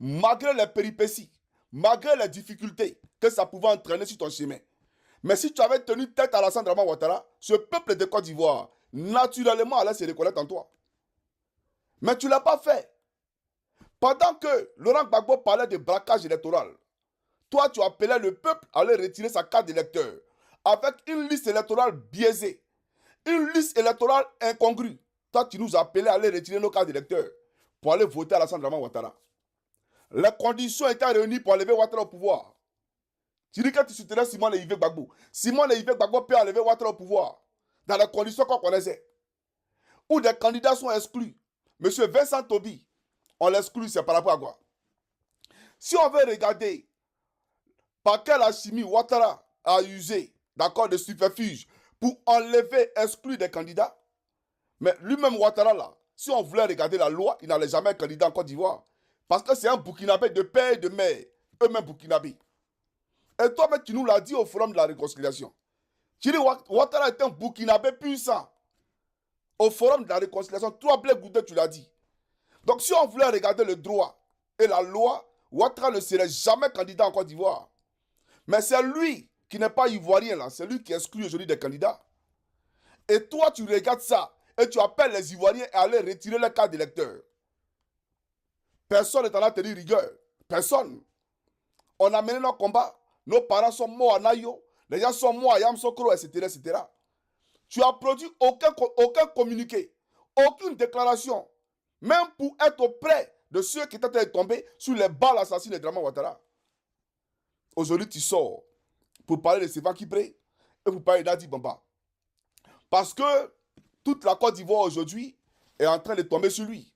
malgré les péripéties, malgré les difficultés que ça pouvait entraîner sur ton chemin. Mais si tu avais tenu tête à Alassane Dramane Ouattara, ce peuple de Côte d'Ivoire, naturellement, allait se reconnaître en toi. Mais tu ne l'as pas fait. Pendant que Laurent Gbagbo parlait de braquage électoral, toi, tu appelais le peuple à aller retirer sa carte d'électeur avec une liste électorale biaisée, une liste électorale incongrue. Toi, tu nous appelais à aller retirer nos cartes d'électeurs pour aller voter à Alassane Dramane Ouattara. Les conditions étaient réunies pour enlever Ouattara au pouvoir. Tu dis que tu soutenais Simon et Yves Gbagbo. Simon et Yves Gbagbo peuvent enlever Ouattara au pouvoir dans les conditions qu'on connaissait. Où des candidats sont exclus. Monsieur Vincent Tobi, on l'exclut, c'est par rapport à quoi? Si on veut regarder par quelle alchimie Ouattara a usé, d'accord, de stupéfiges pour enlever, exclure des candidats, mais lui-même Ouattara là, si on voulait regarder la loi, il n'allait jamais être candidat en Côte d'Ivoire. Parce que c'est un Burkinabé de père et de mère, eux-mêmes Burkinabés. Et toi-même, tu nous l'as dit au Forum de la Réconciliation. Tu dis Ouattara est un Burkinabé puissant. Au Forum de la Réconciliation, toi, Blé Goudé, tu l'as dit. Donc, si on voulait regarder le droit et la loi, Ouattara ne serait jamais candidat en Côte d'Ivoire. Mais c'est lui qui n'est pas ivoirien, là. C'est lui qui exclut aujourd'hui des candidats. Et toi, tu regardes ça et tu appelles les Ivoiriens à aller retirer les cartes d'électeurs. Personne n'est en train de tenir rigueur. Personne. On a mené nos combats. Nos parents sont morts à Nayo. Les gens sont morts à Yamsokro, etc., etc. Tu as produit aucun communiqué, aucune déclaration, même pour être auprès de ceux qui étaient tombés sur les balles assassines de Dramane Ouattara. Aujourd'hui, tu sors pour parler de Sévan Kibré et pour parler d'Adi Bamba. Parce que toute la Côte d'Ivoire aujourd'hui est en train de tomber sur lui.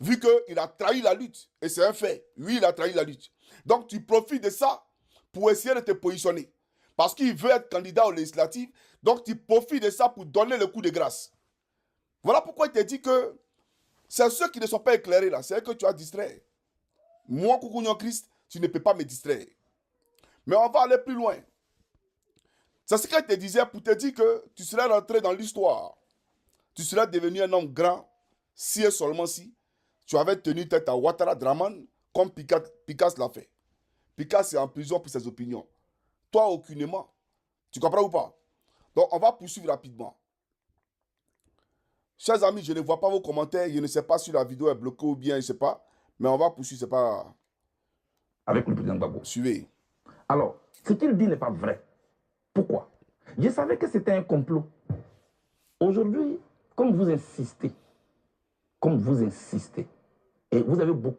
Vu qu'il a trahi la lutte. Et c'est un fait. Oui, il a trahi la lutte. Donc, tu profites de ça pour essayer de te positionner. Parce qu'il veut être candidat aux législatives. Donc, tu profites de ça pour donner le coup de grâce. Voilà pourquoi il te dit que c'est ceux qui ne sont pas éclairés là. C'est que tu as distrait. Moi, Koukounion Christ, tu ne peux pas me distraire. Mais on va aller plus loin. C'est ce qu'il te disait pour te dire que tu serais rentré dans l'histoire. Tu serais devenu un homme grand si et seulement si tu avais tenu tête à Ouattara Dramane comme Picasso l'a fait. Picasso est en prison pour ses opinions. Toi, aucunement. Tu comprends ou pas? Donc, on va poursuivre rapidement. Chers amis, je ne vois pas vos commentaires. Je ne sais pas si la vidéo est bloquée ou bien, je ne sais pas. Mais on va poursuivre, c'est pas... Avec le président Gbagbo. Suivez. Alors, ce qu'il dit n'est pas vrai. Pourquoi? Je savais que c'était un complot. Aujourd'hui, comme vous insistez, et vous avez beaucoup